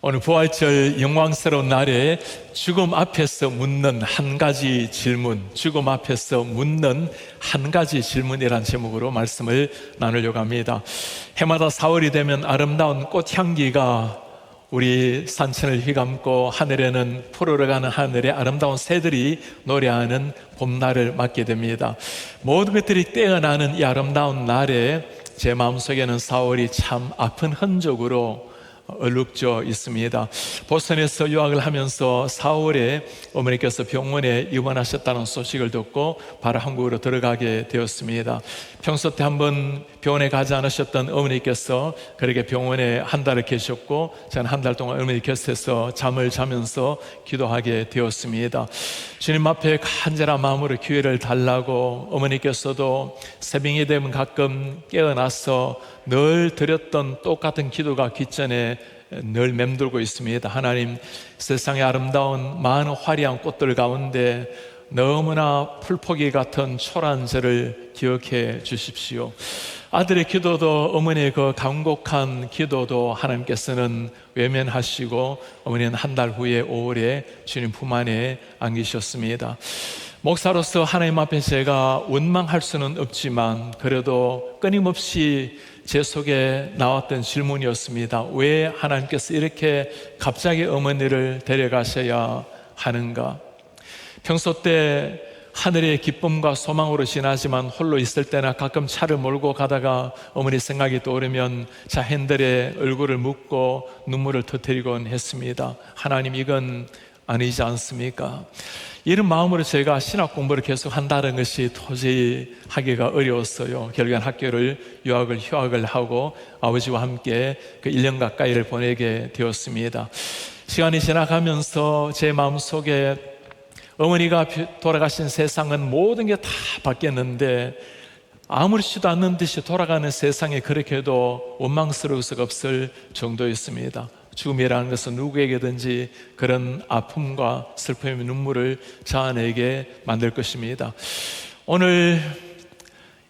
오늘 부활절 영광스러운 날에 죽음 앞에서 묻는 한 가지 질문, 죽음 앞에서 묻는 한 가지 질문이란 제목으로 말씀을 나누려고 합니다. 해마다 4월이 되면 아름다운 꽃향기가 우리 산천을 휘감고 하늘에는 푸르러가는 하늘에 아름다운 새들이 노래하는 봄날을 맞게 됩니다. 모든 것들이 떼어나는 이 아름다운 날에 제 마음속에는 4월이 참 아픈 흔적으로 얼룩져 있습니다. 보스턴에서 유학을 하면서 4월에 어머니께서 병원에 입원하셨다는 소식을 듣고 바로 한국으로 들어가게 되었습니다. 평소 때 한번 병원에 가지 않으셨던 어머니께서 그렇게 병원에 한 달을 계셨고 저는 한 달 동안 어머니 곁에서 잠을 자면서 기도하게 되었습니다. 주님 앞에 간절한 마음으로 기회를 달라고 어머니께서도 새벽이 되면 가끔 깨어나서 늘 드렸던 똑같은 기도가 귓전에 늘 맴돌고 있습니다. 하나님, 세상의 아름다운 많은 화려한 꽃들 가운데 너무나 풀포기 같은 초라한 저를 기억해 주십시오. 아들의 기도도 어머니의 그 간곡한 기도도 하나님께서는 외면하시고 어머니는 한 달 후에 5월에 주님 품 안에 안기셨습니다. 목사로서 하나님 앞에 제가 원망할 수는 없지만 그래도 끊임없이 제 속에 나왔던 질문이었습니다. 왜 하나님께서 이렇게 갑자기 어머니를 데려가셔야 하는가? 평소 때 하늘의 기쁨과 소망으로 지나지만 홀로 있을 때나 가끔 차를 몰고 가다가 어머니 생각이 떠오르면 차 핸들에 얼굴을 묻고 눈물을 터뜨리곤 했습니다. 하나님, 이건 아니지 않습니까? 이런 마음으로 제가 신학 공부를 계속 한다는 것이 도저히 하기가 어려웠어요. 결국엔 유학을 휴학을 하고 아버지와 함께 그 1년 가까이를 보내게 되었습니다. 시간이 지나가면서 제 마음속에 어머니가 돌아가신 세상은 모든 게 다 바뀌었는데 아무렇지도 않는 듯이 돌아가는 세상에 그렇게도 원망스러울 수가 없을 정도였습니다. 죽음이라는 것은 누구에게든지 그런 아픔과 슬픔의 눈물을 자아내게 만들 것입니다. 오늘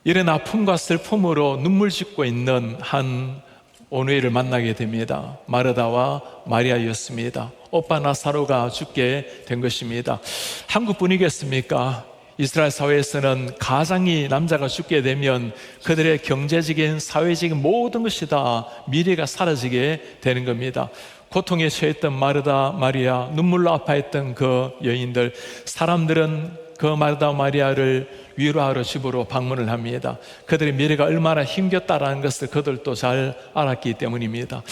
이런 아픔과 슬픔으로 눈물 짓고 있는 한 오누이를 만나게 됩니다. 마르다와 마리아였습니다. 오빠 나사로가 죽게 된 것입니다. 한국 분이겠습니까? 이스라엘 사회에서는 가장이 남자가 죽게 되면 그들의 경제적인 사회적인 모든 것이 다 미래가 사라지게 되는 겁니다. 고통에 처했던 마르다 마리아, 눈물로 아파했던 그 여인들, 사람들은 그 마르다 마리아를 위로하러 집으로 방문을 합니다. 그들의 미래가 얼마나 힘겼다라는 것을 그들도 잘 알았기 때문입니다.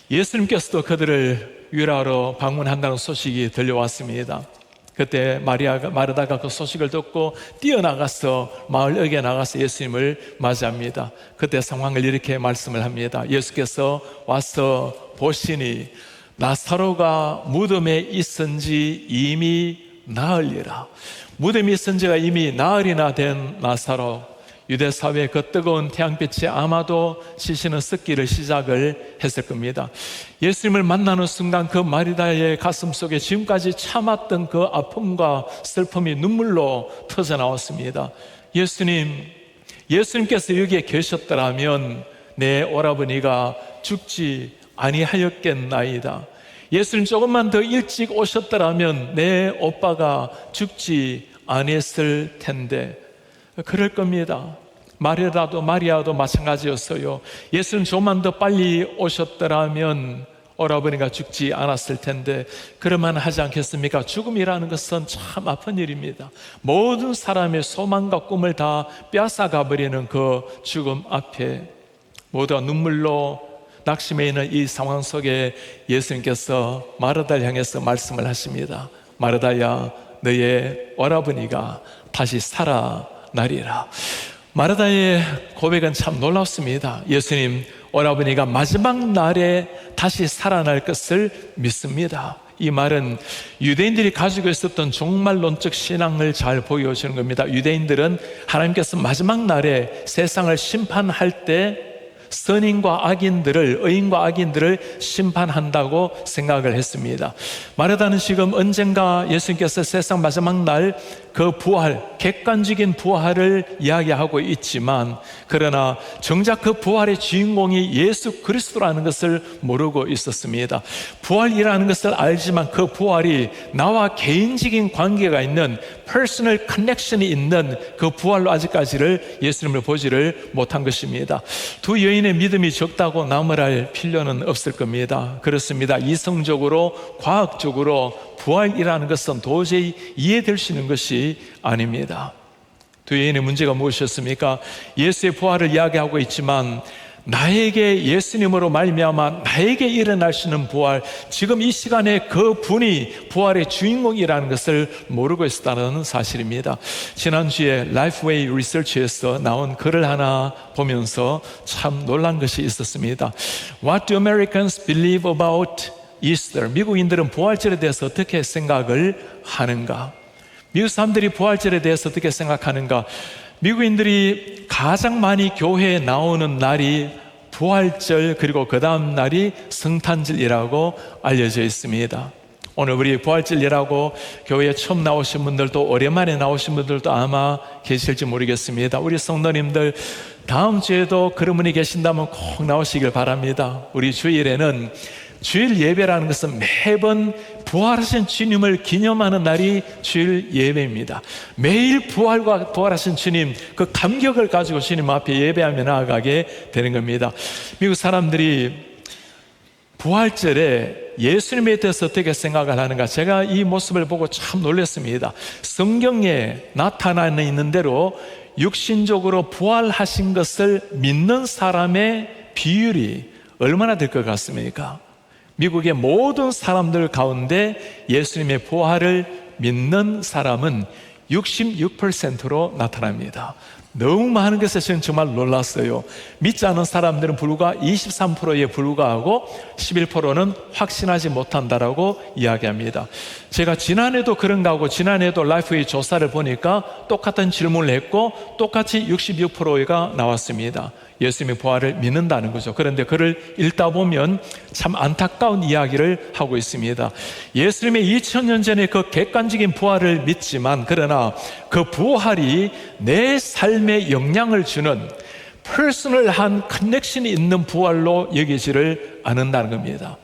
예수님께서도 그들을 위로하러 방문한다는 소식이 들려왔습니다. 그때 마르다가 그 소식을 듣고 뛰어나가서 마을 어귀에 나가서 예수님을 맞이합니다. 그때 상황을 이렇게 말씀을 합니다. 예수께서 와서 보시니 나사로가 무덤에 있은지 이미 나으리라. 무덤에 있은 지가 이미 나흘이나 된 나사로, 유대사회의 그 뜨거운 태양빛이 아마도 시신은 썩기를 시작을 했을 겁니다. 예수님을 만나는 순간 그 마리다의 가슴 속에 지금까지 참았던 그 아픔과 슬픔이 눈물로 터져 나왔습니다. 예수님께서 여기에 계셨더라면 내 오라버니가 죽지 아니하였겠나이다. 예수님 조금만 더 일찍 오셨더라면 내 오빠가 죽지 아니했을 텐데, 그럴 겁니다. 마리아도 마찬가지였어요. 예수님 조금만 더 빨리 오셨더라면 오라버니가 죽지 않았을 텐데, 그럴만 하지 않겠습니까? 죽음이라는 것은 참 아픈 일입니다. 모든 사람의 소망과 꿈을 다 빼앗아가 버리는 그 죽음 앞에 모두가 눈물로 낙심해 있는 이 상황 속에 예수님께서 마르다를 향해서 말씀을 하십니다. 마르다야, 너의 오라버니가 다시 살아나리라. 마르다의 고백은 참 놀랍습니다. 예수님, 오라버니가 마지막 날에 다시 살아날 것을 믿습니다. 이 말은 유대인들이 가지고 있었던 종말론적 신앙을 잘 보여주는 겁니다. 유대인들은 하나님께서 마지막 날에 세상을 심판할 때 선인과 악인들을, 의인과 악인들을 심판한다고 생각을 했습니다. 마르다는 지금 언젠가 예수님께서 세상 마지막 날 그 부활, 객관적인 부활을 이야기하고 있지만, 그러나 정작 그 부활의 주인공이 예수 그리스도라는 것을 모르고 있었습니다. 부활이라는 것을 알지만 그 부활이 나와 개인적인 관계가 있는 퍼스널 커넥션이 있는 그 부활로 아직까지를 예수님을 보지를 못한 것입니다. 두 여인의 믿음이 적다고 나무랄 필요는 없을 겁니다. 그렇습니다. 이성적으로, 과학적으로 부활이라는 것은 도저히 이해될 수 있는 것이 아닙니다. 두 여인의 문제가 무엇이었습니까? 예수의 부활을 이야기하고 있지만 나에게 예수님으로 말미암아 나에게 일어날 수 있는 부활, 지금 이 시간에 그 분이 부활의 주인공이라는 것을 모르고 있었다는 사실입니다. 지난주에 라이프웨이 리서치에서 나온 글을 하나 보면서 참 놀란 것이 있었습니다. What do Americans believe about Easter? 미국인들은 부활절에 대해서 어떻게 생각을 하는가? 미국 사람들이 부활절에 대해서 어떻게 생각하는가? 미국인들이 가장 많이 교회에 나오는 날이 부활절, 그리고 그 다음 날이 성탄절이라고 알려져 있습니다. 오늘 우리 부활절이라고 교회에 처음 나오신 분들도, 오랜만에 나오신 분들도 아마 계실지 모르겠습니다. 우리 성도님들 다음 주에도 그런 분이 계신다면 꼭 나오시길 바랍니다. 우리 주일에는, 주일 예배라는 것은 매번 부활하신 주님을 기념하는 날이 주일 예배입니다. 매일 부활하신 주님, 그 감격을 가지고 주님 앞에 예배하며 나아가게 되는 겁니다. 미국 사람들이 부활절에 예수님에 대해서 어떻게 생각을 하는가? 제가 이 모습을 보고 참 놀랐습니다. 성경에 나타나 있는 대로 육신적으로 부활하신 것을 믿는 사람의 비율이 얼마나 될 것 같습니까? 미국의 모든 사람들 가운데 예수님의 부활을 믿는 사람은 66%로 나타납니다. 너무 많은 것에 저는 정말 놀랐어요. 믿지 않은 사람들은 불과 23%에 불과하고 11%는 확신하지 못한다라고 이야기합니다. 제가 지난해도 그런가 하고, 지난해도 라이프웨이 조사를 보니까 똑같은 질문을 했고 똑같이 66%가 나왔습니다. 예수님의 부활을 믿는다는 거죠. 그런데 그를 읽다 보면 참 안타까운 이야기를 하고 있습니다. 예수님의 2000년 전에 그 객관적인 부활을 믿지만, 그러나 그 부활이 내 삶에 영향을 주는 퍼스널한 커넥션이 있는 부활로 여기지를 않는다는 겁니다.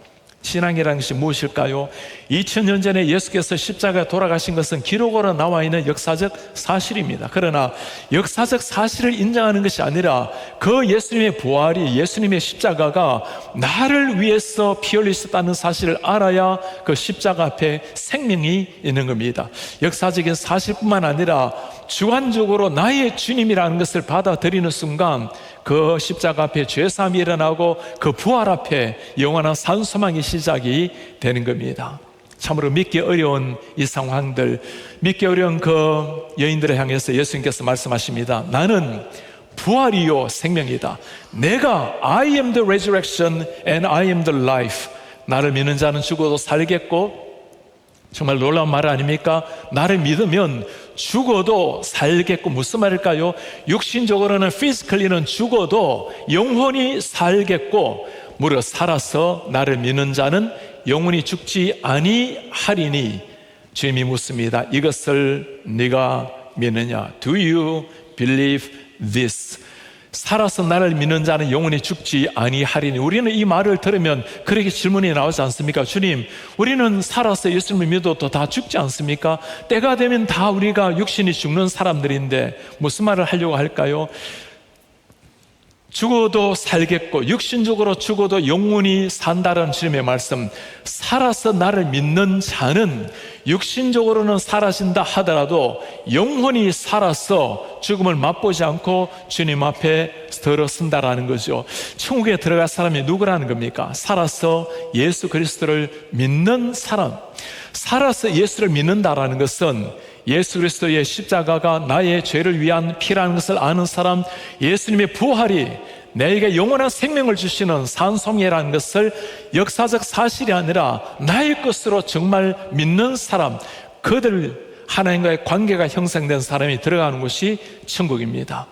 신앙이라는 것이 무엇일까요? 2000년 전에 예수께서 십자가에 돌아가신 것은 기록으로 나와 있는 역사적 사실입니다. 그러나 역사적 사실을 인정하는 것이 아니라 그 예수님의 부활이, 예수님의 십자가가 나를 위해서 피 흘리셨다는 사실을 알아야 그 십자가 앞에 생명이 있는 겁니다. 역사적인 사실뿐만 아니라 주관적으로 나의 주님이라는 것을 받아들이는 순간 그 십자가 앞에 죄사함이 일어나고 그 부활 앞에 영원한 산소망의 시작이 되는 겁니다. 참으로 믿기 어려운 이 상황들, 믿기 어려운 그 여인들을 향해서 예수님께서 말씀하십니다. 나는 부활이요 생명이다. 내가 I am the resurrection and I am the life. 나를 믿는 자는 죽어도 살겠고, 정말 놀라운 말 아닙니까? 나를 믿으면 죽어도 살겠고, 무슨 말일까요? 육신적으로는 피지컬리는 죽어도 영혼이 살겠고, 무려 살아서 나를 믿는 자는 영혼이 죽지 아니하리니. 주님이 묻습니다. 이것을 네가 믿느냐? Do you believe this? 살아서 나를 믿는 자는 영원히 죽지 아니하리니. 우리는 이 말을 들으면 그렇게 질문이 나오지 않습니까? 주님, 우리는 살아서 예수님을 믿어도 다 죽지 않습니까? 때가 되면 다 우리가 육신이 죽는 사람들인데 무슨 말을 하려고 할까요? 죽어도 살겠고, 육신적으로 죽어도 영원히 산다는 주님의 말씀. 살아서 나를 믿는 자는 육신적으로는 사라진다 하더라도 영혼이 살아서 죽음을 맛보지 않고 주님 앞에 들어선다라는 거죠. 천국에 들어갈 사람이 누구라는 겁니까? 살아서 예수 그리스도를 믿는 사람. 살아서 예수를 믿는다라는 것은 예수 그리스도의 십자가가 나의 죄를 위한 피라는 것을 아는 사람, 예수님의 부활이 내게 영원한 생명을 주시는 산송이라는 것을 역사적 사실이 아니라 나의 것으로 정말 믿는 사람, 그들 하나님과의 관계가 형성된 사람이 들어가는 곳이 천국입니다.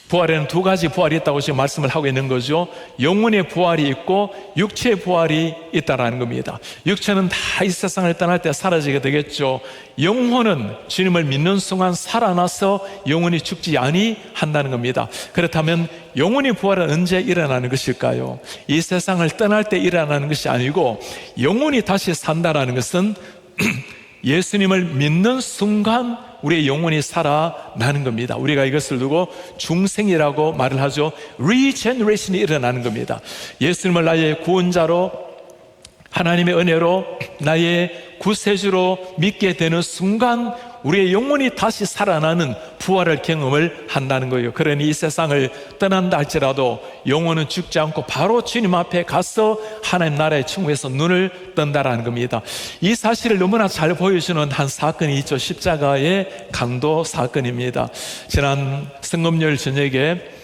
부활에는 두 가지 부활이 있다고 지금 말씀을 하고 있는 거죠. 영혼의 부활이 있고 육체의 부활이 있다라는 겁니다. 육체는 다 이 세상을 떠날 때 사라지게 되겠죠. 영혼은 주님을 믿는 순간 살아나서 영혼이 죽지 아니한다는 겁니다. 그렇다면 영혼의 부활은 언제 일어나는 것일까요? 이 세상을 떠날 때 일어나는 것이 아니고, 영혼이 다시 산다라는 것은 예수님을 믿는 순간 우리의 영혼이 살아나는 겁니다. 우리가 이것을 두고 중생이라고 말을 하죠. 리제너레이션이 일어나는 겁니다. 예수님을 나의 구원자로, 하나님의 은혜로, 나의 구세주로 믿게 되는 순간 우리의 영혼이 다시 살아나는 부활을 경험을 한다는 거예요. 그러니 이 세상을 떠난다 할지라도 영혼은 죽지 않고 바로 주님 앞에 가서 하나님 나라의 천국에서 눈을 뜬다라는 겁니다. 이 사실을 너무나 잘 보여주는 한 사건이 있죠. 십자가의 강도 사건입니다. 지난 성금요일 저녁에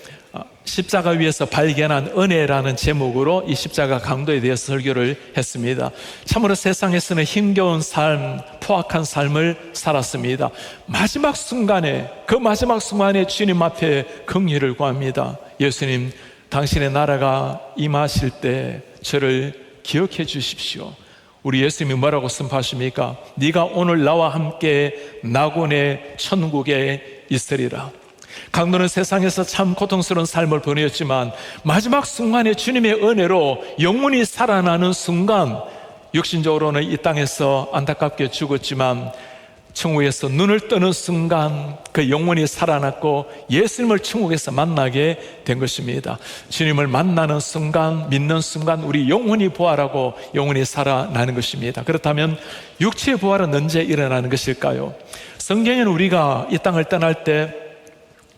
십자가 위에서 발견한 은혜라는 제목으로 이 십자가 강도에 대해서 설교를 했습니다. 참으로 세상에서는 힘겨운 삶, 포악한 삶을 살았습니다. 마지막 순간에, 그 마지막 순간에 주님 앞에 긍휼을 구합니다. 예수님, 당신의 나라가 임하실 때 저를 기억해 주십시오. 우리 예수님이 뭐라고 선포하십니까? 네가 오늘 나와 함께 나곤의 천국에 있으리라. 강도는 세상에서 참 고통스러운 삶을 보내었지만 마지막 순간에 주님의 은혜로 영혼이 살아나는 순간, 육신적으로는 이 땅에서 안타깝게 죽었지만 천국에서 눈을 뜨는 순간 그 영혼이 살아났고 예수님을 천국에서 만나게 된 것입니다. 주님을 만나는 순간, 믿는 순간 우리 영혼이 부활하고 영혼이 살아나는 것입니다. 그렇다면 육체의 부활은 언제 일어나는 것일까요? 성경에는 우리가 이 땅을 떠날 때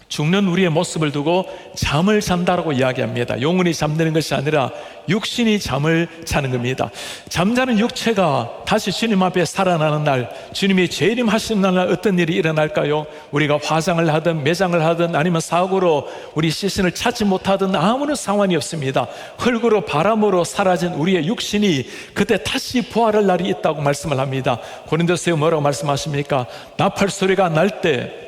죽는 우리의 모습을 두고 잠을 잔다라고 이야기합니다. 영혼이 잠드는 것이 아니라 육신이 잠을 자는 겁니다. 잠자는 육체가 다시 주님 앞에 살아나는 날, 주님이 재림하시는 날 어떤 일이 일어날까요? 우리가 화장을 하든 매장을 하든 아니면 사고로 우리 시신을 찾지 못하든 아무런 상관이 없습니다. 흙으로 바람으로 사라진 우리의 육신이 그때 다시 부활할 날이 있다고 말씀을 합니다. 고린도서에 뭐라고 말씀하십니까? 나팔 소리가 날 때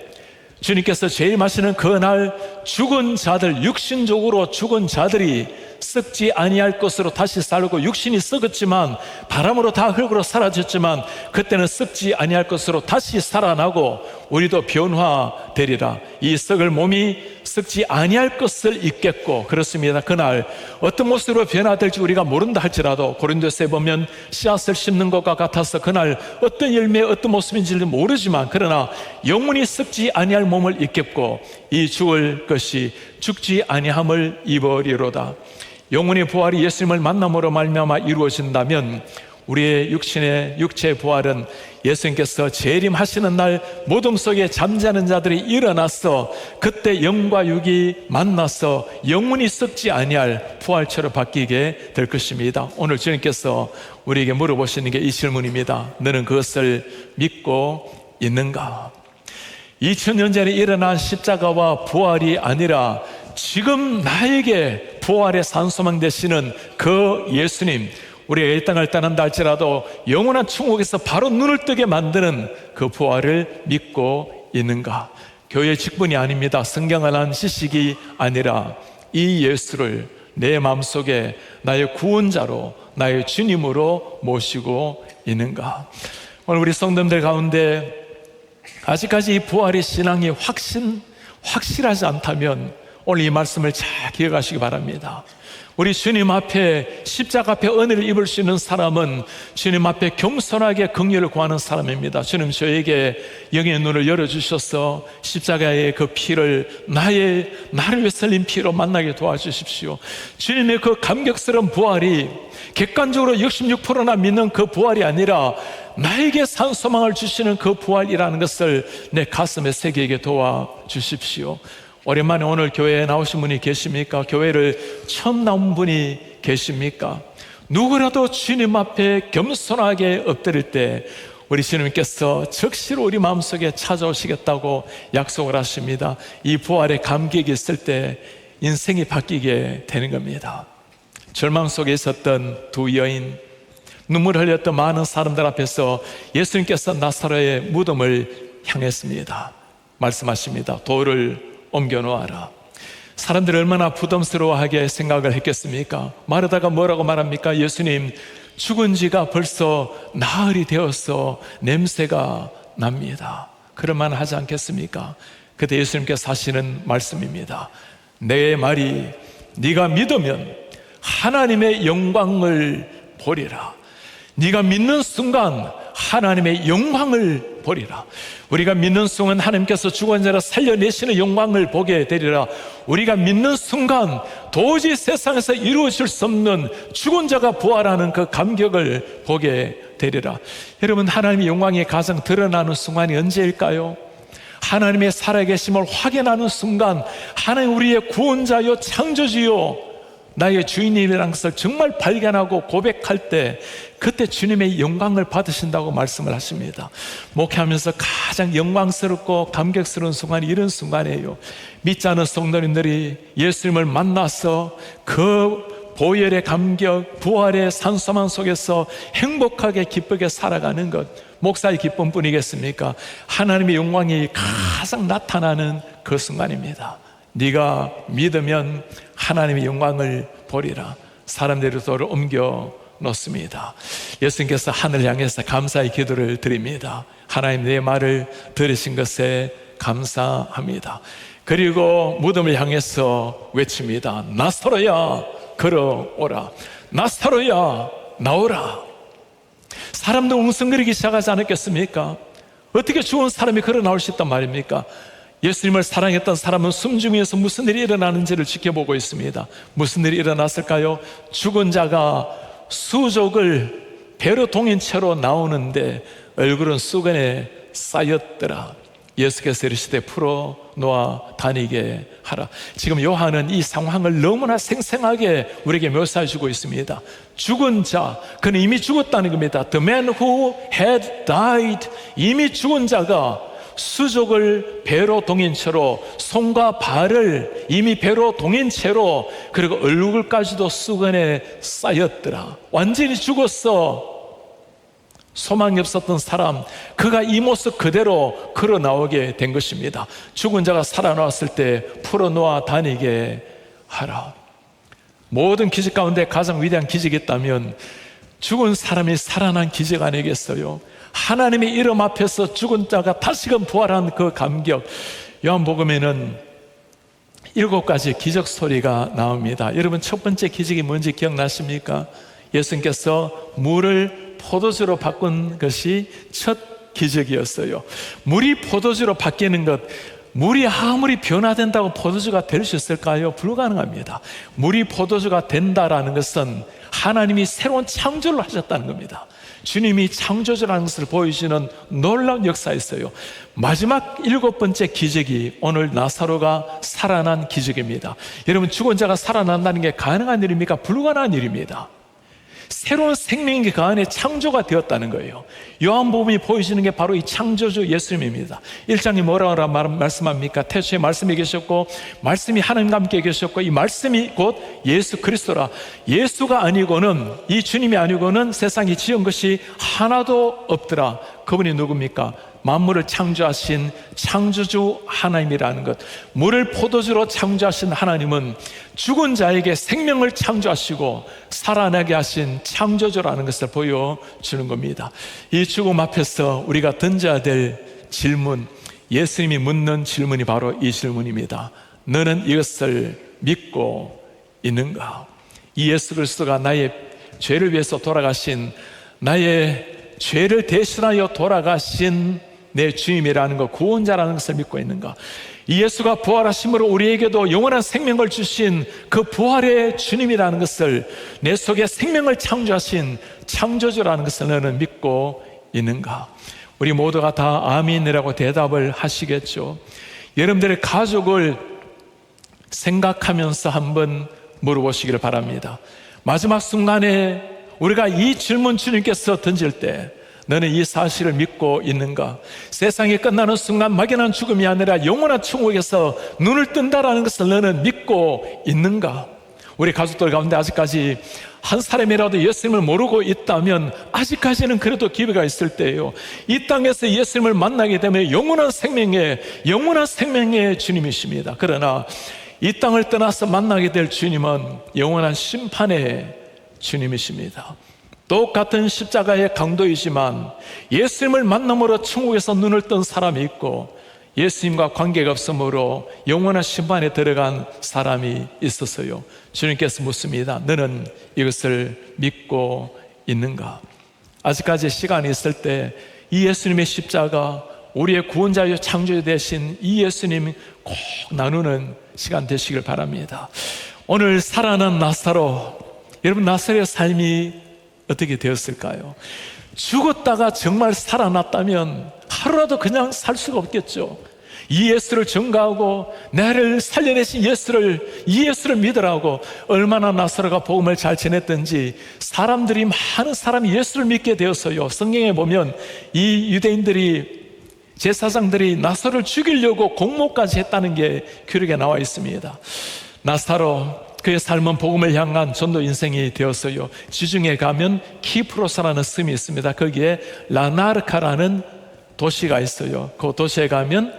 주님께서 재림하시는 그날 죽은 자들, 육신적으로 죽은 자들이 썩지 아니할 것으로 다시 살고, 육신이 썩었지만 바람으로 다 흙으로 사라졌지만 그때는 썩지 아니할 것으로 다시 살아나고 우리도 변화되리라. 이 썩을 몸이 썩지 아니할 것을 입겠고, 그렇습니다. 그날 어떤 모습으로 변화될지 우리가 모른다 할지라도 고린도서에 보면 씨앗을 심는 것과 같아서 그날 어떤 열매, 어떤 모습인지를 모르지만 그러나 영원히 썩지 아니할 몸을 입겠고 이 죽을 것이 죽지 아니함을 입으리로다. 영혼의 부활이 예수님을 만남으로 말미암아 이루어진다면 우리의 육체의 부활은 예수님께서 재림하시는 날 모둠 속에 잠자는 자들이 일어나서 그때 영과 육이 만나서 영원히 썩지 아니할 부활체로 바뀌게 될 것입니다. 오늘 주님께서 우리에게 물어보시는 게 이 질문입니다. 너는 그것을 믿고 있는가? 2000년 전에 일어난 십자가와 부활이 아니라 지금 나에게 부활의 산소망 되시는 그 예수님, 우리가 이 땅을 떠난다 할지라도 영원한 천국에서 바로 눈을 뜨게 만드는 그 부활을 믿고 있는가? 교회 직분이 아닙니다. 성경을 한 지식이 아니라 이 예수를 내 마음속에 나의 구원자로, 나의 주님으로 모시고 있는가? 오늘 우리 성도님들 가운데 아직까지 이 부활의 신앙이 확실하지 않다면 오늘 이 말씀을 잘 기억하시기 바랍니다. 우리 주님 앞에, 십자가 앞에 은혜를 입을 수 있는 사람은 주님 앞에 겸손하게 긍휼을 구하는 사람입니다. 주님, 저에게 영의 눈을 열어주셔서 십자가의 그 피를 나를 위해서 흘린 피로 만나게 도와주십시오. 주님의 그 감격스러운 부활이 객관적으로 66%나 믿는 그 부활이 아니라 나에게 산 소망을 주시는 그 부활이라는 것을 내 가슴에 새기게 도와주십시오. 오랜만에 오늘 교회에 나오신 분이 계십니까? 교회를 처음 나온 분이 계십니까? 누구라도 주님 앞에 겸손하게 엎드릴 때 우리 주님께서 즉시로 우리 마음속에 찾아오시겠다고 약속을 하십니다. 이 부활의 감격이 있을 때 인생이 바뀌게 되는 겁니다. 절망 속에 있었던 두 여인, 눈물 흘렸던 많은 사람들 앞에서 예수님께서 나사로의 무덤을 향했습니다. 말씀하십니다. 돌을 옮겨 놓아라. 사람들이 얼마나 부담스러워하게 생각을 했겠습니까? 말하다가 뭐라고 말합니까? 예수님, 죽은 지가 벌써 나흘이 되어서 냄새가 납니다. 그럴만 하지 않겠습니까? 그때 예수님께서 하시는 말씀입니다. 내 말이 네가 믿으면 하나님의 영광을 보리라. 네가 믿는 순간 하나님의 영광을 보리라. 우리가 믿는 순간 하나님께서 죽은 자를 살려내시는 영광을 보게 되리라. 우리가 믿는 순간 도저히 세상에서 이루어질 수 없는 죽은 자가 부활하는 그 감격을 보게 되리라. 여러분, 하나님의 영광이 가장 드러나는 순간이 언제일까요? 하나님의 살아계심을 확인하는 순간, 하나님 우리의 구원자요 창조주요 나의 주인님이라는 것을 정말 발견하고 고백할 때, 그때 주님의 영광을 받으신다고 말씀을 하십니다. 목회하면서 가장 영광스럽고 감격스러운 순간이 이런 순간이에요. 믿지 않은 성도님들이 예수님을 만나서 그 보혈의 감격, 부활의 산소망 속에서 행복하게 기쁘게 살아가는 것, 목사의 기쁨뿐이겠습니까? 하나님의 영광이 가장 나타나는 그 순간입니다. 네가 믿으면 하나님의 영광을 보리라. 사람들이 도를 옮겨 놓습니다. 예수님께서 하늘을 향해서 감사의 기도를 드립니다. 하나님, 내 말을 들으신 것에 감사합니다. 그리고 무덤을 향해서 외칩니다. 나사로야 걸어오라. 나사로야 나오라. 사람들 웅성거리기 시작하지 않았겠습니까? 어떻게 죽은 사람이 걸어 나올 수 있단 말입니까? 예수님을 사랑했던 사람은 숨죽이면서 무슨 일이 일어나는지를 지켜보고 있습니다. 무슨 일이 일어났을까요? 죽은 자가 수족을 배로 동인 채로 나오는데 얼굴은 수건에 쌓였더라. 예수께서 이르시되 풀어 놓아 다니게 하라. 지금 요한은 이 상황을 너무나 생생하게 우리에게 묘사해 주고 있습니다. 죽은 자, 그는 이미 죽었다는 겁니다. The man who had died, 이미 죽은 자가 수족을 배로 동인 채로, 손과 발을 이미 배로 동인 채로, 그리고 얼굴까지도 수건에 쌓였더라. 완전히 죽었어. 소망이 없었던 사람, 그가 이 모습 그대로 걸어 나오게 된 것입니다. 죽은 자가 살아나왔을 때 풀어놓아 다니게 하라. 모든 기적 가운데 가장 위대한 기적이 있다면 죽은 사람이 살아난 기적 아니겠어요? 하나님의 이름 앞에서 죽은 자가 다시금 부활한 그 감격. 요한복음에는 7가지 기적 소리가 나옵니다. 여러분, 첫 번째 기적이 뭔지 기억나십니까? 예수님께서 물을 포도주로 바꾼 것이 첫 기적이었어요. 물이 포도주로 바뀌는 것, 물이 아무리 변화된다고 포도주가 될 수 있을까요? 불가능합니다. 물이 포도주가 된다라는 것은 하나님이 새로운 창조를 하셨다는 겁니다. 주님이 창조주라는 것을 보여주는 놀라운 역사였어요. 마지막 7번째 기적이 오늘 나사로가 살아난 기적입니다. 여러분, 죽은 자가 살아난다는 게 가능한 일입니까? 불가능한 일입니다. 새로운 생명이 그 안에 창조가 되었다는 거예요. 요한복음이 보여주는 게 바로 이 창조주 예수님입니다. 1장에 뭐라고 말씀합니까? 태초에 말씀이 계셨고 말씀이 하나님과 함께 계셨고 이 말씀이 곧 예수 그리스도라. 예수가 아니고는, 이 주님이 아니고는 세상이 지은 것이 하나도 없더라. 그분이 누굽니까? 만물을 창조하신 창조주 하나님이라는 것. 물을 포도주로 창조하신 하나님은 죽은 자에게 생명을 창조하시고 살아나게 하신 창조주라는 것을 보여주는 겁니다. 이 죽음 앞에서 우리가 던져야 될 질문, 예수님이 묻는 질문이 바로 이 질문입니다. 너는 이것을 믿고 있는가? 이 예수 그리스도가 나의 죄를 위해서 돌아가신, 나의 죄를 대신하여 돌아가신 내 주님이라는 것, 구원자라는 것을 믿고 있는가? 이 예수가 부활하심으로 우리에게도 영원한 생명을 주신 그 부활의 주님이라는 것을, 내 속에 생명을 창조하신 창조주라는 것을 너는 믿고 있는가? 우리 모두가 다 아멘이라고 대답을 하시겠죠. 여러분들의 가족을 생각하면서 한번 물어보시기를 바랍니다. 마지막 순간에 우리가 이 질문 주님께서 던질 때 너는 이 사실을 믿고 있는가? 세상이 끝나는 순간 막연한 죽음이 아니라 영원한 천국에서 눈을 뜬다라는 것을 너는 믿고 있는가? 우리 가족들 가운데 아직까지 한 사람이라도 예수님을 모르고 있다면 아직까지는 그래도 기회가 있을 때예요. 이 땅에서 예수님을 만나게 되면 영원한 생명의 주님이십니다. 그러나 이 땅을 떠나서 만나게 될 주님은 영원한 심판의 주님이십니다. 똑같은 십자가의 강도이지만 예수님을 만남으로 천국에서 눈을 뜬 사람이 있고 예수님과 관계가 없으므로 영원한 심판에 들어간 사람이 있었어요. 주님께서 묻습니다. 너는 이것을 믿고 있는가? 아직까지 시간이 있을 때 이 예수님의 십자가, 우리의 구원자요 창조주 되신 이 예수님 꼭 나누는 시간 되시길 바랍니다. 오늘 살아난 나사로, 여러분 나사로의 삶이 어떻게 되었을까요? 죽었다가 정말 살아났다면 하루라도 그냥 살 수가 없겠죠. 이 예수를 증거하고 나를 살려내신 이 예수를 믿으라고 얼마나 나사로가 복음을 잘 전했던지 많은 사람이 예수를 믿게 되었어요. 성경에 보면 이 유대인들이, 제사장들이 나사로를 죽이려고 공모까지 했다는 게 기록에 나와 있습니다. 나사로, 그의 삶은 복음을 향한 전도 인생이 되었어요. 지중해 가면 키프로스라는 섬이 있습니다. 거기에 라나르카라는 도시가 있어요. 그 도시에 가면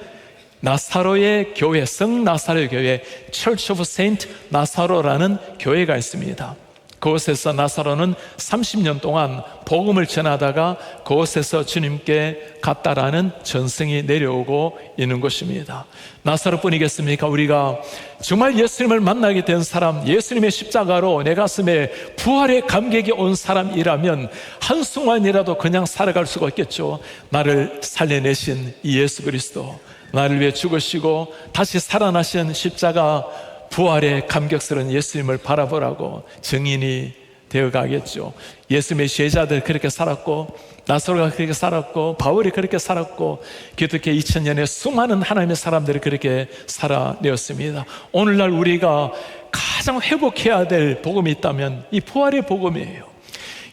나사로의 교회, 성 나사로의 교회, Church of Saint 나사로라는 교회가 있습니다. 그곳에서 나사로는 30년 동안 복음을 전하다가 그곳에서 주님께 갔다라는 전승이 내려오고 있는 것입니다. 나사로뿐이겠습니까? 우리가 정말 예수님을 만나게 된 사람, 예수님의 십자가로 내 가슴에 부활의 감격이 온 사람이라면 한순간이라도 그냥 살아갈 수가 없겠죠. 나를 살려내신 이 예수 그리스도, 나를 위해 죽으시고 다시 살아나신 십자가 부활의 감격스러운 예수님을 바라보라고 증인이 되어가겠죠. 예수님의 제자들 그렇게 살았고, 나사로가 그렇게 살았고, 바울이 그렇게 살았고, 기독교 2000년의 수많은 하나님의 사람들이 그렇게 살아내었습니다. 오늘날 우리가 가장 회복해야 될 복음이 있다면 이 부활의 복음이에요.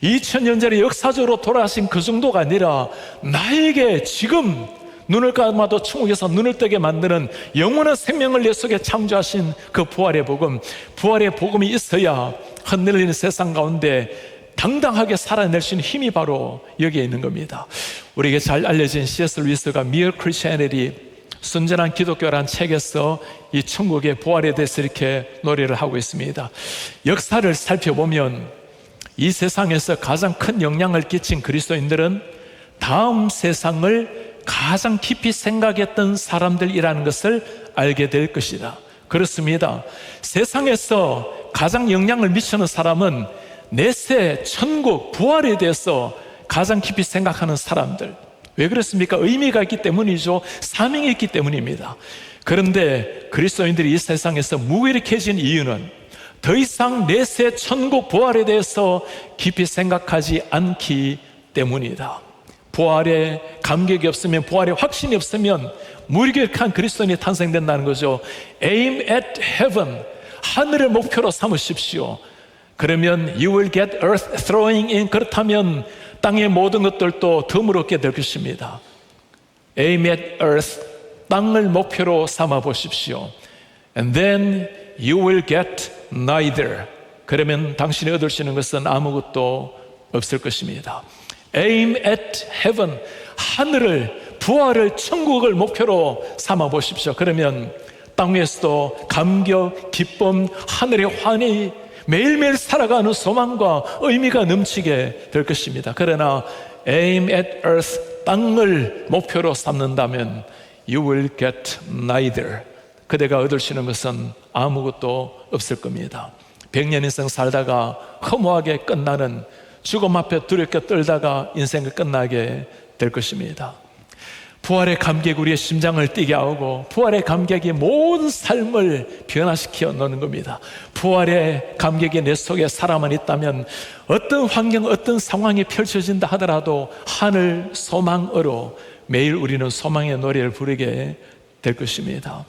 2000년 전에 역사적으로 돌아가신 그 정도가 아니라 나에게 지금 눈을 감아도 천국에서 눈을 뜨게 만드는 영원한 생명을 내 속에 창조하신 그 부활의 복음, 부활의 복음이 있어야 흔들리는 세상 가운데 당당하게 살아낼 수 있는 힘이 바로 여기에 있는 겁니다. 우리에게 잘 알려진 C.S. 루이스가 Mere Christianity, 순전한 기독교라는 책에서 이 천국의 부활에 대해서 이렇게 노래를 하고 있습니다. 역사를 살펴보면 이 세상에서 가장 큰 영향을 끼친 그리스도인들은 다음 세상을 가장 깊이 생각했던 사람들이라는 것을 알게 될 것이다. 그렇습니다. 세상에서 가장 영향을 미치는 사람은 내세, 천국, 부활에 대해서 가장 깊이 생각하는 사람들. 왜 그렇습니까? 의미가 있기 때문이죠. 사명이 있기 때문입니다. 그런데 그리스도인들이 이 세상에서 무기력해진 이유는 더 이상 내세, 천국, 부활에 대해서 깊이 생각하지 않기 때문이다. 부활의 감격이 없으면, 부활의 확신이 없으면 무기력한 그리스도인이 탄생된다는 거죠. Aim at heaven, 하늘을 목표로 삼으십시오. 그러면 you will get earth throwing in, 그렇다면 땅의 모든 것들도 드물었게 될 것입니다. Aim at earth, 땅을 목표로 삼아 보십시오. And then you will get neither, 그러면 당신이 얻을 수 있는 것은 아무것도 없을 것입니다. Aim at heaven, 하늘을, 부활을, 천국을 목표로 삼아 보십시오. 그러면 땅 위에서도 감격, 기쁨, 하늘의 환희, 매일매일 살아가는 소망과 의미가 넘치게 될 것입니다. 그러나 Aim at earth, 땅을 목표로 삼는다면 You will get neither, 그대가 얻을 수 있는 것은 아무것도 없을 겁니다. 100년 인생 살다가 허무하게 끝나는, 죽음 앞에 두렵게 떨다가 인생을 끝나게 될 것입니다. 부활의 감격이 우리의 심장을 뛰게 하고, 부활의 감격이 모든 삶을 변화시켜 놓는 겁니다. 부활의 감격이 내 속에 살아만 있다면 어떤 환경, 어떤 상황이 펼쳐진다 하더라도 하늘 소망으로 매일 우리는 소망의 노래를 부르게 될 것입니다.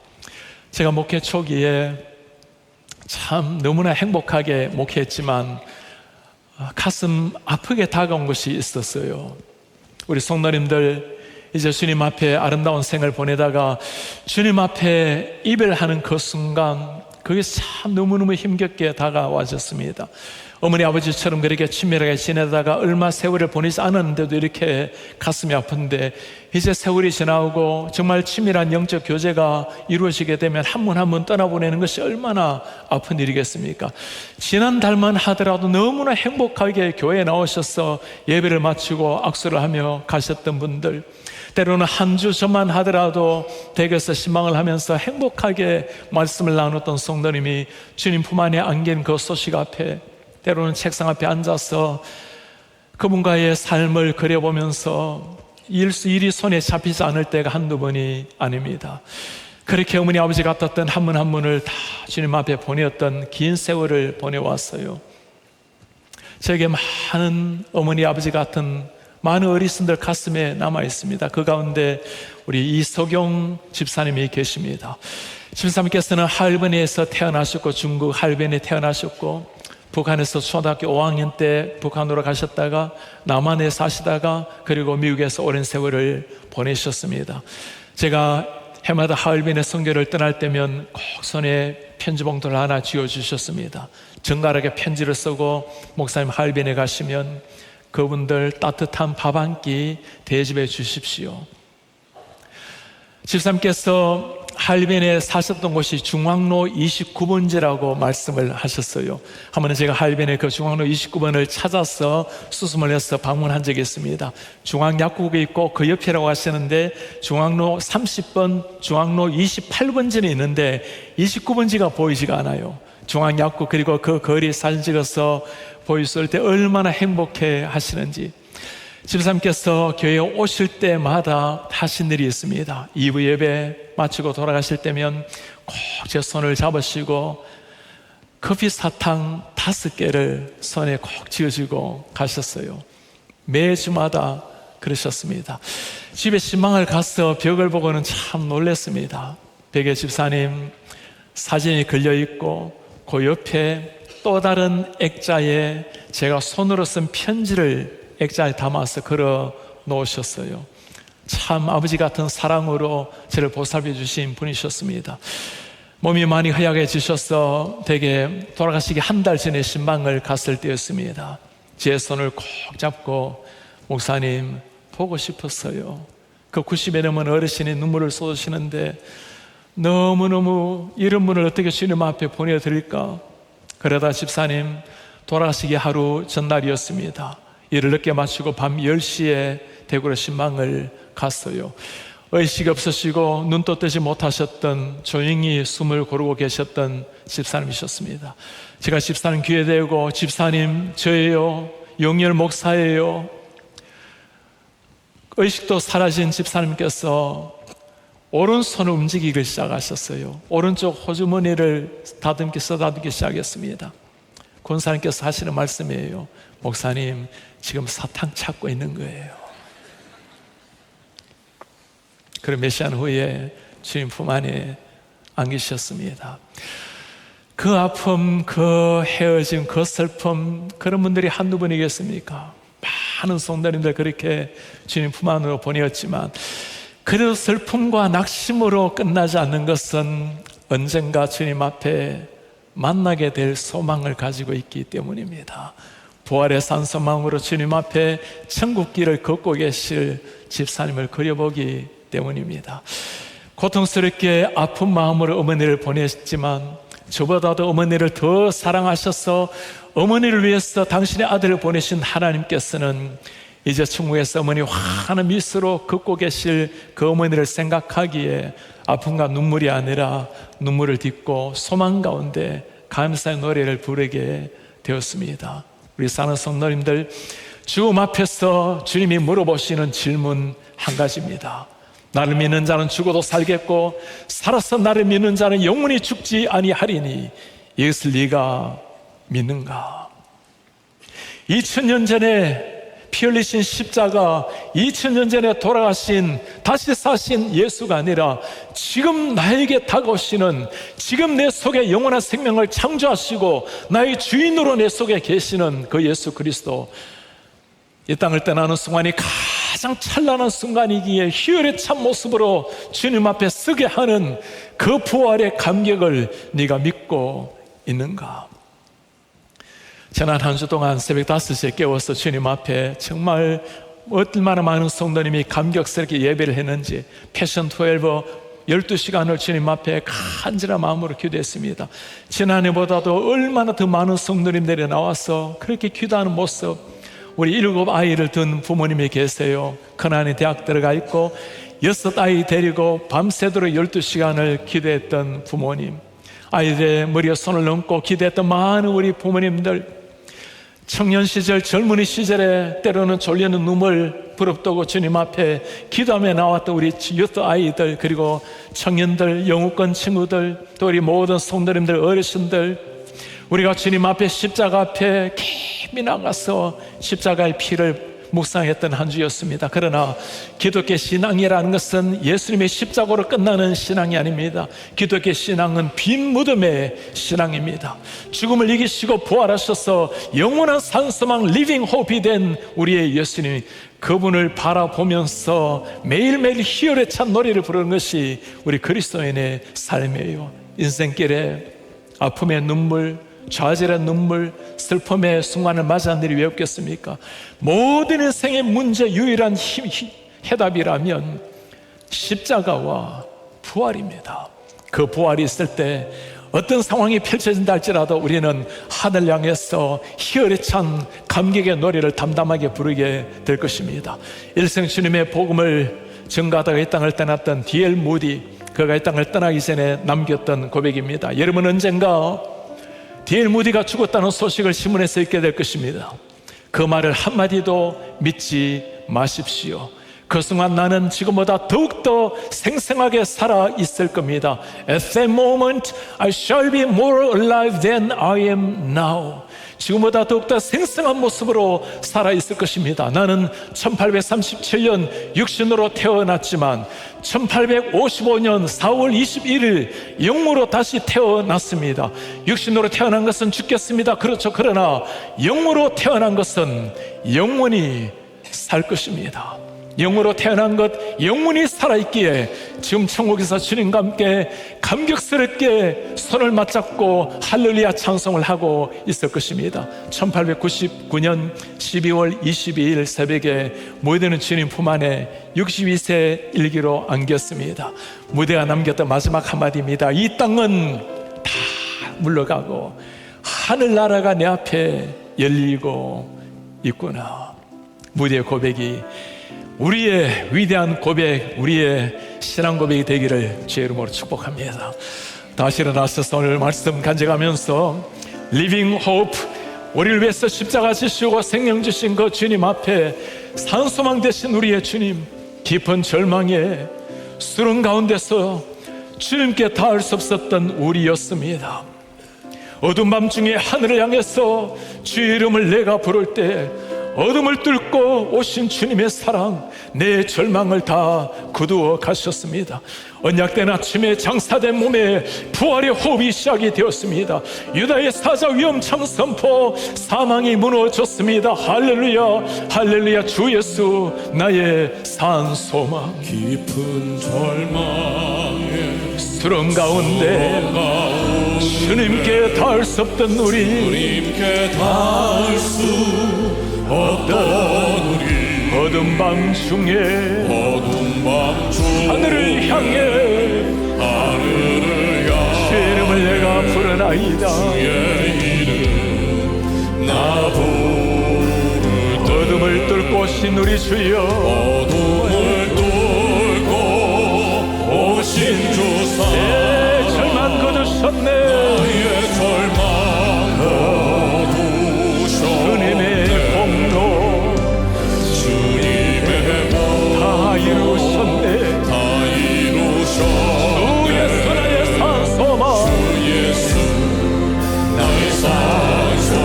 제가 목회 초기에 참 너무나 행복하게 목회했지만 가슴 아프게 다가온 것이 있었어요. 우리 성도님들 이제 주님 앞에 아름다운 생을 보내다가 주님 앞에 이별하는 그 순간, 그게 참 너무너무 힘겹게 다가와졌습니다. 어머니 아버지처럼 그렇게 친밀하게 지내다가 얼마 세월을 보내지 않았는데도 이렇게 가슴이 아픈데, 이제 세월이 지나고 정말 친밀한 영적 교제가 이루어지게 되면 한 분 한 분 떠나보내는 것이 얼마나 아픈 일이겠습니까? 지난달만 하더라도 너무나 행복하게 교회에 나오셔서 예배를 마치고 악수를 하며 가셨던 분들, 때로는 한 주 전만 하더라도 댁에서 신방을 하면서 행복하게 말씀을 나눴던 성도님이 주님 품 안에 안긴 그 소식 앞에, 때로는 책상 앞에 앉아서 그분과의 삶을 그려보면서 일이 손에 잡히지 않을 때가 한두 번이 아닙니다. 그렇게 어머니 아버지 같았던 한 분 한 분을 다 주님 앞에 보내었던 긴 세월을 보내왔어요. 저에게 많은 어머니 아버지 같은 많은 어르신들 가슴에 남아 있습니다. 그 가운데 우리 이석용 집사님이 계십니다. 집사님께서는 할변에서 태어나셨고, 중국 할변에 태어나셨고, 북한에서 초등학교 5학년 때 북한으로 가셨다가 남한에 사시다가 그리고 미국에서 오랜 세월을 보내셨습니다. 제가 해마다 하얼빈의 선교를 떠날 때면 꼭 손에 편지 봉투를 하나 쥐어주셨습니다. 정갈하게 편지를 쓰고, 목사님 하얼빈에 가시면 그분들 따뜻한 밥 한 끼 대접해 주십시오. 집사님께서 하얼빈에 사셨던 곳이 중앙로 29번지라고 말씀을 하셨어요. 한 번은 제가 하얼빈에 그 중앙로 29번을 찾아서 수습을 해서 방문한 적이 있습니다. 중앙약국이 있고 그 옆이라고 하시는데 중앙로 30번, 중앙로 28번지는 있는데 29번지가 보이지가 않아요. 중앙약국, 그리고 그 거리 사진 찍어서 보였을 때 얼마나 행복해 하시는지. 집사님께서 교회에 오실 때마다 하신 일이 있습니다. 2부 예배 마치고 돌아가실 때면 꼭 제 손을 잡으시고 커피 사탕 5개를 손에 꼭 쥐어주고 가셨어요. 매주마다 그러셨습니다. 집에 신방을 가서 벽을 보고는 참 놀랐습니다. 벽에 집사님 사진이 걸려있고 그 옆에 또 다른 액자에 제가 손으로 쓴 편지를 액자에 담아서 걸어 놓으셨어요. 참 아버지 같은 사랑으로 저를 보살펴 주신 분이셨습니다. 몸이 많이 허약해지셔서 되게 돌아가시기 한 달 전에 신방을 갔을 때였습니다. 제 손을 꼭 잡고 목사님 보고 싶었어요. 그 90에 넘은 어르신이 눈물을 쏟으시는데 너무너무 이런 분을 어떻게 주님 앞에 보내드릴까. 그러다 집사님 돌아가시기 하루 전날이었습니다. 일을 늦게 마치고 밤 10시에 대구로 신방을 갔어요. 의식이 없으시고 눈도 뜨지 못하셨던, 조용히 숨을 고르고 계셨던 집사님이셨습니다. 제가 집사님 귀에 대고 집사님 저예요, 용열 목사예요. 의식도 사라진 집사님께서 오른손을 움직이기 시작하셨어요. 오른쪽 호주머니를 쓰다듬기 시작했습니다. 권사님께서 하시는 말씀이에요. 목사님 지금 사탕 찾고 있는 거예요. 그럼 몇 시간 후에 주님 품 안에 안기셨습니다. 그 아픔, 그 헤어짐, 그 슬픔, 그런 분들이 한두 분이겠습니까? 많은 성도님들 그렇게 주님 품 안으로 보내었지만, 그래도 슬픔과 낙심으로 끝나지 않는 것은 언젠가 주님 앞에 만나게 될 소망을 가지고 있기 때문입니다. 부활의 산 소망으로 주님 앞에 천국길을 걷고 계실 집사님을 그려보기 때문입니다. 고통스럽게 아픈 마음으로 어머니를 보냈지만 저보다도 어머니를 더 사랑하셔서 어머니를 위해서 당신의 아들을 보내신 하나님께서는 이제 천국에서 어머니 환한 미소로 걷고 계실 그 어머니를 생각하기에 아픔과 눈물이 아니라 눈물을 딛고 소망 가운데 감사의 노래를 부르게 되었습니다. 우리 사는 성도님들, 죽음 앞에서 주님이 물어보시는 질문 한 가지입니다. 나를 믿는 자는 죽어도 살겠고 살아서 나를 믿는 자는 영원히 죽지 아니하리니 이것을 네가 믿는가? 2000년 전에 피 흘리신 십자가, 2000년 전에 돌아가신 다시 사신 예수가 아니라 지금 나에게 다가오시는, 지금 내 속에 영원한 생명을 창조하시고 나의 주인으로 내 속에 계시는 그 예수 그리스도, 이 땅을 떠나는 순간이 가장 찬란한 순간이기에 희열의 참 모습으로 주님 앞에 서게 하는 그 부활의 감격을 네가 믿고 있는가? 지난 한 주 동안 새벽 5시에 깨워서 주님 앞에 정말 얼마나 많은 성도님이 감격스럽게 예배를 했는지 패션 12시간을 주님 앞에 간절한 마음으로 기도했습니다. 지난해보다도 얼마나 더 많은 성도님들이 나와서 그렇게 기도하는 모습, 우리 7 아이를 둔 부모님이 계세요. 큰아이 대학 들어가 있고 6 아이 데리고 밤새도록 12시간을 기도했던 부모님, 아이들의 머리에 손을 얹고 기도했던 많은 우리 부모님들, 청년 시절, 젊은이 시절에 때로는 졸리는 눈물 부릅뜨고 주님 앞에 기도하며 나왔던 우리 유스 아이들, 그리고 청년들, 영우권 친구들, 또 우리 모든 성도님들, 어르신들, 우리가 주님 앞에 십자가 앞에 깊이 나가서 십자가의 피를 묵상했던 한 주였습니다. 그러나 기독교 신앙이라는 것은 예수님의 십자가로 끝나는 신앙이 아닙니다. 기독교 신앙은 빈 무덤의 신앙입니다. 죽음을 이기시고 부활하셔서 영원한 산소망 리빙 호흡이 된 우리의 예수님, 그분을 바라보면서 매일매일 희열에 찬 노래를 부르는 것이 우리 그리스도인의 삶이에요. 인생길에 아픔의 눈물, 좌절의 눈물, 슬픔의 순간을 맞이한 일이 왜 없겠습니까? 모든 인생의 문제 유일한 해답이라면 십자가와 부활입니다. 그 부활이 있을 때 어떤 상황이 펼쳐진다 할지라도 우리는 하늘 향해서 희열에 찬 감격의 노래를 담담하게 부르게 될 것입니다. 일생 주님의 복음을 전가하다가 이 땅을 떠났던 D.L. 무디, 그가 이 땅을 떠나기 전에 남겼던 고백입니다. 여러분, 언젠가 D.L. 무디가 죽었다는 소식을 신문에서 읽게 될 것입니다. 그 말을 한마디도 믿지 마십시오. 그 순간 나는 지금보다 더욱더 생생하게 살아 있을 겁니다. At that moment I shall be more alive than I am now. 지금보다 더욱더 생생한 모습으로 살아 있을 것입니다. 나는 1837년 육신으로 태어났지만 1855년 4월 21일 영으로 다시 태어났습니다. 육신으로 태어난 것은 죽겠습니다. 그렇죠. 그러나 영으로 태어난 것은 영원히 살 것입니다. 영으로 태어난 것, 영원히 살아있기에 지금 천국에서 주님과 함께 감격스럽게 손을 맞잡고 할렐루야 찬송을 하고 있을 것입니다. 1899년 12월 22일 새벽에 모여드는 주님 품 안에 62세 일기로 안겼습니다. 무대가 남겼던 마지막 한마디입니다. 이 땅은 다 물러가고 하늘나라가 내 앞에 열리고 있구나. 무대의 고백이 우리의 위대한 고백, 우리의 신앙 고백이 되기를 주의 이름으로 축복합니다. 다시 일어나셔서 오늘 말씀 간직하면서 Living Hope, 우리를 위해서 십자가 지시고 생명 주신 그 주님 앞에 산소망 되신 우리의 주님, 깊은 절망에 수렁 가운데서 주님께 닿을 수 없었던 우리였습니다. 어두운 밤중에 하늘을 향해서 주의 이름을 내가 부를 때 어둠을 뚫고 오신 주님의 사랑, 내 절망을 다 거두어 가셨습니다. 언약된 아침에 장사된 몸에 부활의 호흡이 시작이 되었습니다. 유다의 사자 위엄창 선포, 사망이 무너졌습니다. 할렐루야, 할렐루야. 주 예수 나의 산소망. 깊은 절망에 수렁 가운데 주님께 닿을 수 없던 우리, 주님께 닿을 수 없던 우리, 어두운 밤 중에 하늘을 향해 주의 이름을 내가 부르나이다. 어둠을 뚫고 오신 우리 주여, 어둠을 뚫고 오신 주사, 내 절망 거두셨네. 나의 절망 거두셨네. 주님의 공로 다 이루셨네. 다 이루셨네. 주 예수 나의 산소망. 주 예수 나의 산소망.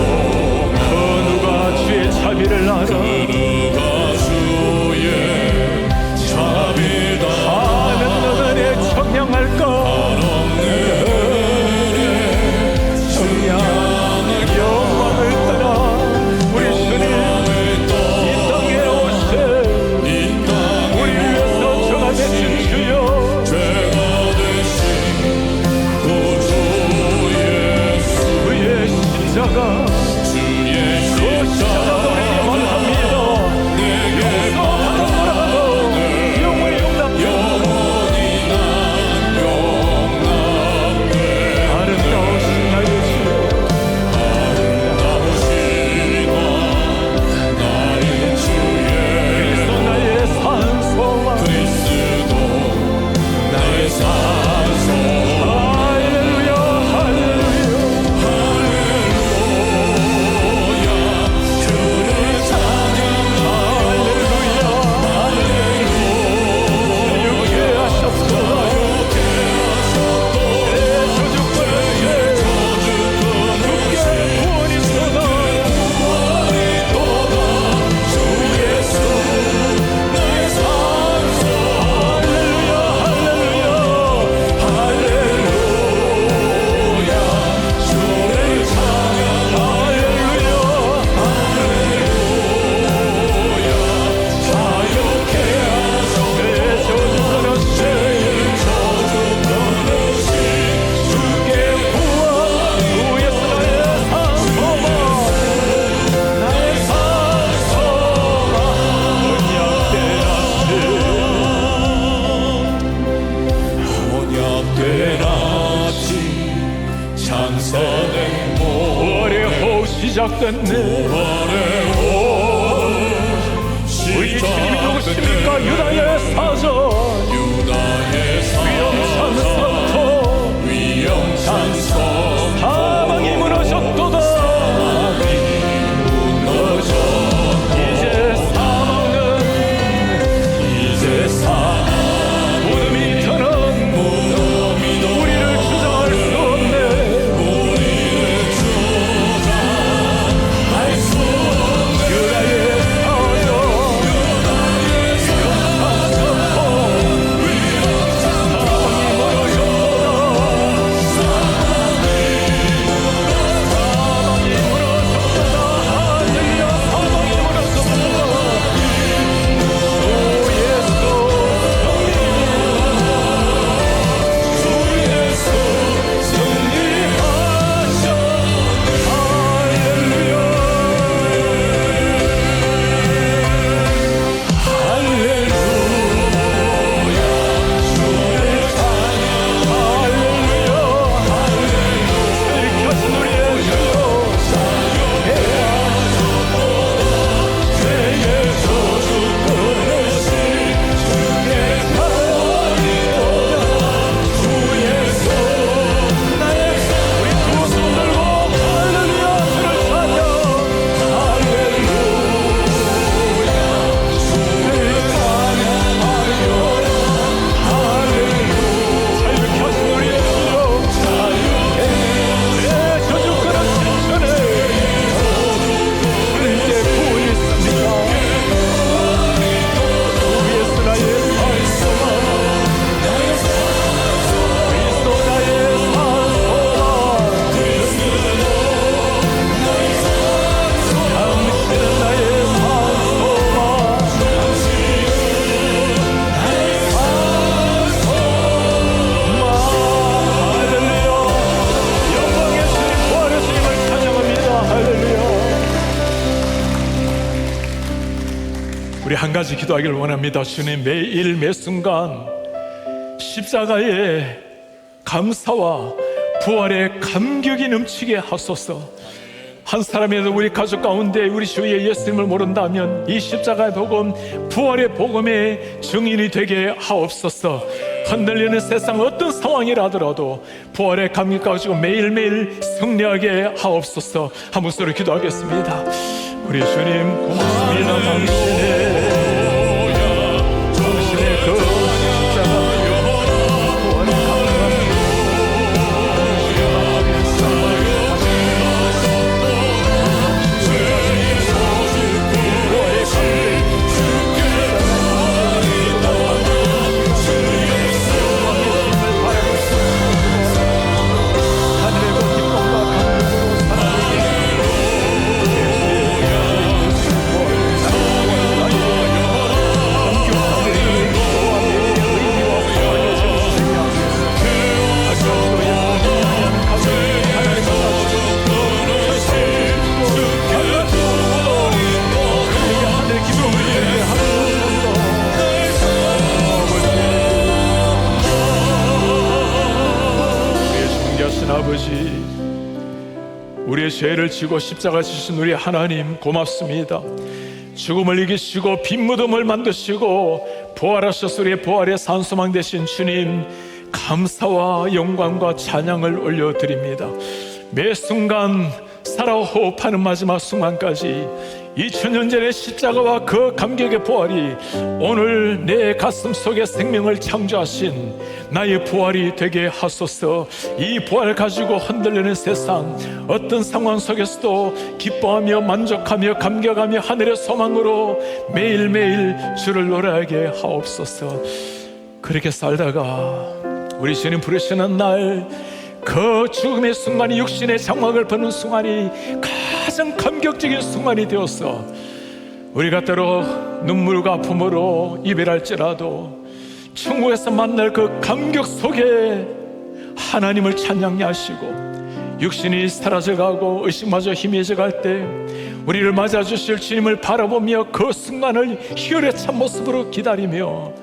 그 누가 주의 자비를 알아. 누가 주의 시작됐네. 우리 주님이 누구십니까? 유다의 사전, 위엄찬 성토, 사망이 무너졌도다. 이제 사망은 무덤이 터는 우리를 주장할 수 없네. 유다의 사전, 위엄찬 성토, 사망이 우리 한 가지 기도하기를 원합니다. 주님, 매일 매순간 십자가의 감사와 부활의 감격이 넘치게 하소서. 한 사람이라도 우리 가족 가운데 우리 주의 예수님을 모른다면 이 십자가의 복음, 부활의 복음의 증인이 되게 하옵소서. 흔들리는 세상 어떤 상황이라더라도 부활의 감격 가지고 매일매일 승리하게 하옵소서. 한 목소리로 기도하겠습니다. 우리 주님 고맙습니다. 당신의 그 십자가 부활의 아버지, 우리의 죄를 지고 십자가 지신 우리 하나님 고맙습니다. 죽음을 이기시고 빈 무덤을 만드시고 부활하셔서 우리의 부활의 산소망 되신 주님, 감사와 영광과 찬양을 올려드립니다. 매 순간 살아 호흡하는 마지막 순간까지 2000년 전의 십자가와 그 감격의 부활이 오늘 내 가슴 속에 생명을 창조하신 나의 부활이 되게 하소서. 이 부활을 가지고 흔들리는 세상 어떤 상황 속에서도 기뻐하며 만족하며 감격하며 하늘의 소망으로 매일매일 주를 노래하게 하옵소서. 그렇게 살다가 우리 주님 부르시는 날, 그 죽음의 순간이, 육신의 장막을 버는 순간이 가장 감격적인 순간이 되어서 우리가 때로 눈물과 아픔으로 이별할지라도 천국에서 만날 그 감격 속에 하나님을 찬양케 하시고 육신이 사라져가고 의식마저 희미해져갈 때 우리를 맞아주실 주님을 바라보며 그 순간을 희열의 참 모습으로 기다리며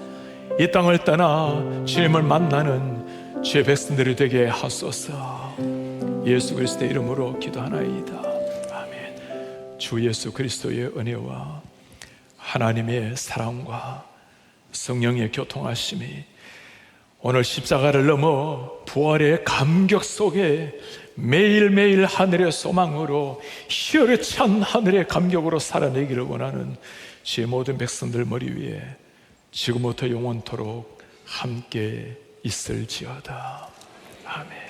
이 땅을 떠나 주님을 만나는 주의 백성들이 되게 하소서. 예수 그리스도의 이름으로 기도하나이다. 아멘. 주 예수 그리스도의 은혜와 하나님의 사랑과 성령의 교통하심이 오늘 십자가를 넘어 부활의 감격 속에 매일매일 하늘의 소망으로 희열에 찬 하늘의 감격으로 살아내기를 원하는 제 모든 백성들 머리 위에 지금부터 영원토록 함께 있을지어다. 아멘.